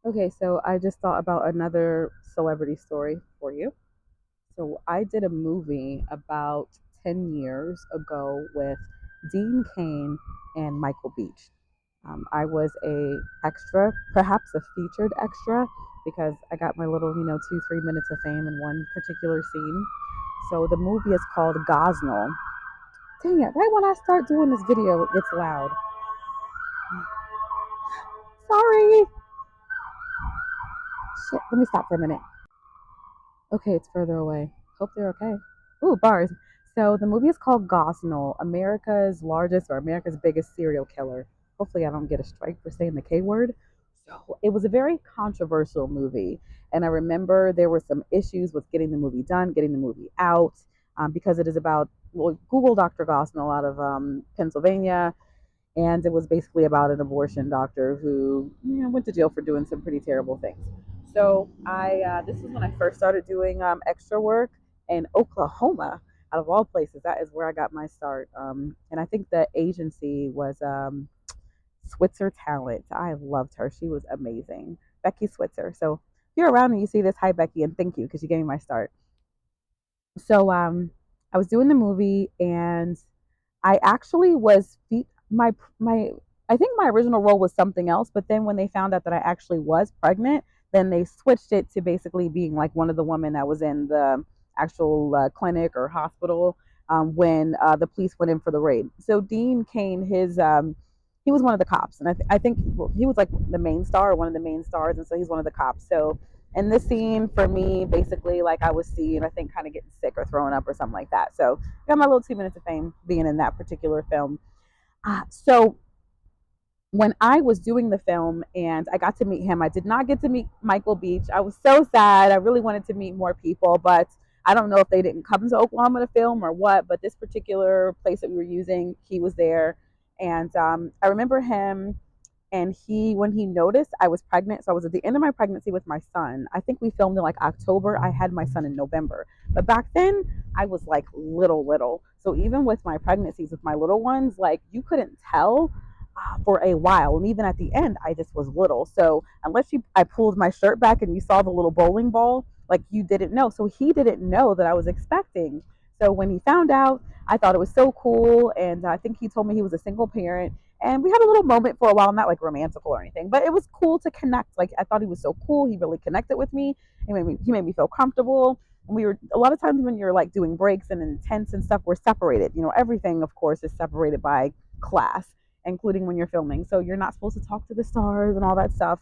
Okay, so I just thought about another celebrity story for you. So I did a movie about 10 years ago with Dean Cain and Michael Beach. I was a extra, perhaps a featured extra, because I got my little, 2, 3 minutes of fame in one particular scene. So the movie is called Gosnell. Dang it, right when I start doing this video, it gets loud. Sorry. Shit, let me stop for a minute. Okay, it's further away. Hope they're okay. Ooh, bars. So the movie is called Gosnell, America's largest or America's biggest serial killer. Hopefully, I don't get a strike for saying the K word. So it was a very controversial movie, and I remember there were some issues with getting the movie done, getting the movie out, because it is about well, Google Dr. Gosnell out of Pennsylvania, and it was basically about an abortion doctor who went to jail for doing some pretty terrible things. So I this was when I first started doing extra work in Oklahoma, out of all places. That is where I got my start, and I think the agency was Switzer Talent. I loved her; she was amazing, Becky Switzer. So if you're around and you see this, hi Becky, and thank you because you gave me my start. So I was doing the movie, and I actually was my I think my original role was something else, but then when they found out that I actually was pregnant, then they switched it to basically being like one of the women that was in the actual clinic or hospital when the police went in for the raid. So Dean Cain, his he was one of the cops, and I think well, he was like the main star, or one of the main stars, and so he's one of the cops. So in this scene, for me, basically, like I was seeing, I think, kind of getting sick or throwing up or something like that. So got my little 2 minutes of fame being in that particular film. So when I was doing the film and I got to meet him, I did not get to meet Michael Beach. I was so sad. I really wanted to meet more people, but I don't know if they didn't come to Oklahoma to film or what. But this particular place that we were using, he was there, and I remember him. And when he noticed I was pregnant, so I was at the end of my pregnancy with my son. I think we filmed in like October. I had my son in November, but back then I was like little. So even with my pregnancies with my little ones, like you couldn't tell for a while, and even at the end I just was little. So unless I pulled my shirt back and you saw the little bowling ball, like you didn't know. So he didn't know that I was expecting. So when he found out, I thought it was so cool, and I think he told me he was a single parent, and we had a little moment for a while, not like romantical or anything, but it was cool to connect. Like I thought he was so cool. He really connected with me. He made me feel comfortable. And we were a lot of times when you're like doing breaks and intense and stuff, we're separated. Everything of course is separated by class, including when you're filming. So you're not supposed to talk to the stars and all that stuff.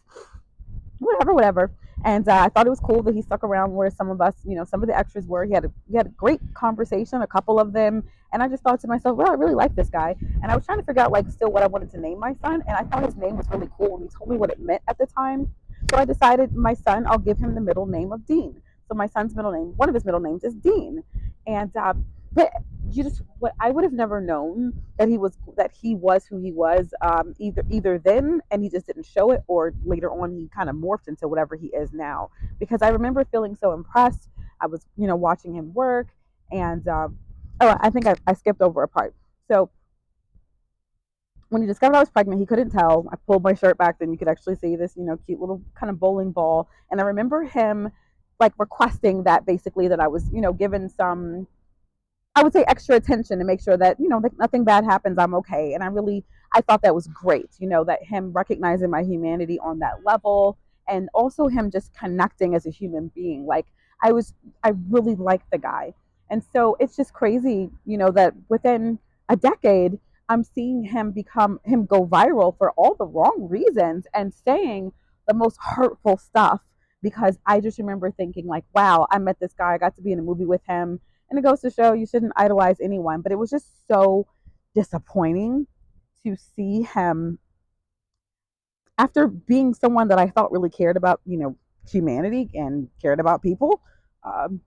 Whatever. And I thought it was cool that he stuck around where some of us, some of the extras were. He had a great conversation, a couple of them, and I just thought to myself, well, I really like this guy. And I was trying to figure out like still what I wanted to name my son, and I thought his name was really cool when he told me what it meant at the time. So I decided my son, I'll give him the middle name of Dean. So my son's middle name, one of his middle names is Dean, and but you just what I would have never known that he was who he was, either then and he just didn't show it, or later on he kind of morphed into whatever he is now, because I remember feeling so impressed. I was watching him work, and oh, I think I skipped over a part. So when he discovered I was pregnant, he couldn't tell. I pulled my shirt back, then you could actually see this cute little kind of bowling ball, and I remember him like requesting that basically that I was given some, I would say, extra attention to make sure that that nothing bad happens. I'm okay, and I thought that was great. That him recognizing my humanity on that level, and also him just connecting as a human being. Like I really liked the guy, and so it's just crazy, that within a decade, I'm seeing him go viral for all the wrong reasons and saying the most hurtful stuff. Because I just remember thinking like, wow, I met this guy. I got to be in a movie with him, and it goes to show you shouldn't idolize anyone. But it was just so disappointing to see him, after being someone that I thought really cared about, humanity and cared about people, um,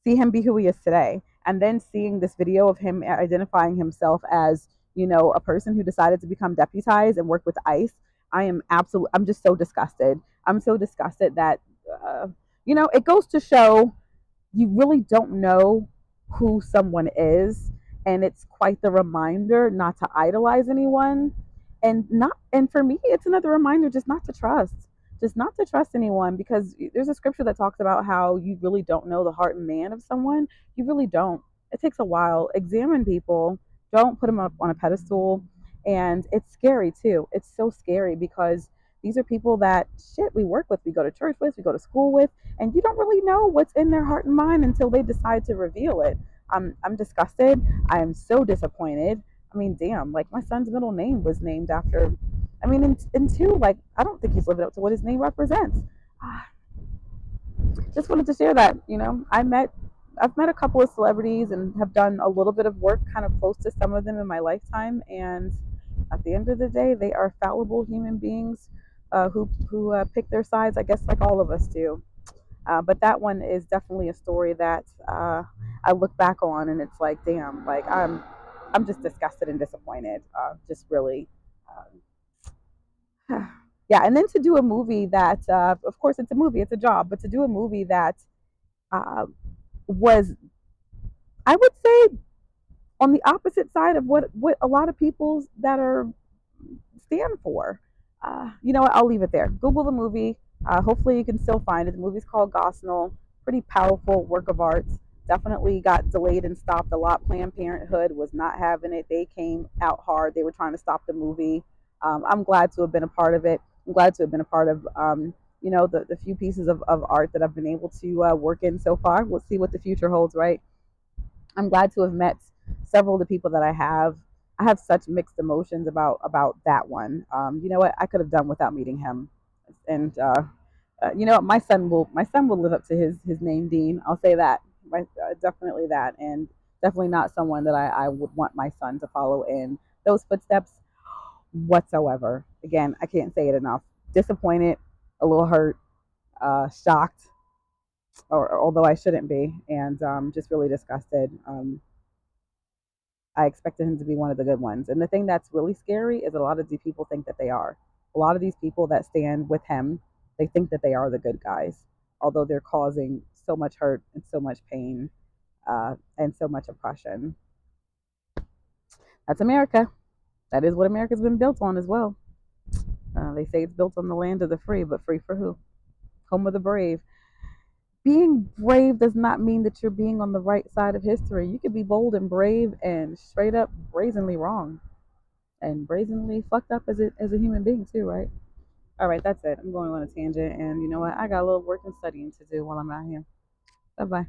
see him be who he is today. And then seeing this video of him identifying himself as, a person who decided to become deputized and work with ICE. I'm just so disgusted. I'm so disgusted that, uh, it goes to show you really don't know who someone is, and it's quite the reminder not to idolize anyone, and for me it's another reminder just not to trust, just not to trust anyone, because there's a scripture that talks about how you really don't know the heart and man of someone. You really don't. It takes a while. Examine people. Don't put them up on a pedestal. And it's scary too. It's so scary because these are people that shit we work with, we go to church with, we go to school with, and you don't really know what's in their heart and mind until they decide to reveal it. I'm disgusted. I am so disappointed. I mean, damn, like my son's middle name was named after, I mean, and two, like, I don't think he's living up to what his name represents. Ah, just wanted to share that. I've met a couple of celebrities and have done a little bit of work kind of close to some of them in my lifetime. And at the end of the day, they are fallible human beings who pick their sides, I guess, like all of us do. But that one is definitely a story that I look back on, and it's like, damn, like I'm just disgusted and disappointed. Just really. Yeah, and then to do a movie that, of course, it's a movie, it's a job, but to do a movie that uh, was, I would say, on the opposite side of what a lot of people that are stand for. You know what? I'll leave it there. Google the movie. Hopefully, you can still find it. The movie's called Gosnell. Pretty powerful work of art. Definitely got delayed and stopped a lot. Planned Parenthood was not having it. They came out hard. They were trying to stop the movie. I'm glad to have been a part of it. I'm glad to have been a part of, the few pieces of art that I've been able to work in so far. We'll see what the future holds, right? I'm glad to have met several of the people that I have. I have such mixed emotions about that one. You know what? I could have done without meeting him, and you know what? My son will live up to his name, Dean. I'll say that. Definitely that, and definitely not someone that I would want my son to follow in those footsteps whatsoever. Again, I can't say it enough. Disappointed, a little hurt, shocked, or although I shouldn't be, and just really disgusted. I expected him to be one of the good ones. And the thing that's really scary is a lot of these people think that they are. A lot of these people that stand with him, they think that they are the good guys, although they're causing so much hurt and so much pain and so much oppression. That's America. That is what America's been built on as well. They say it's built on the land of the free, but free for who? Home of the brave. Being brave does not mean that you're being on the right side of history. You could be bold and brave and straight up brazenly wrong and brazenly fucked up as a human being too, right? All right, that's it. I'm going on a tangent, and you know what? I got a little work and studying to do while I'm out here. Bye bye.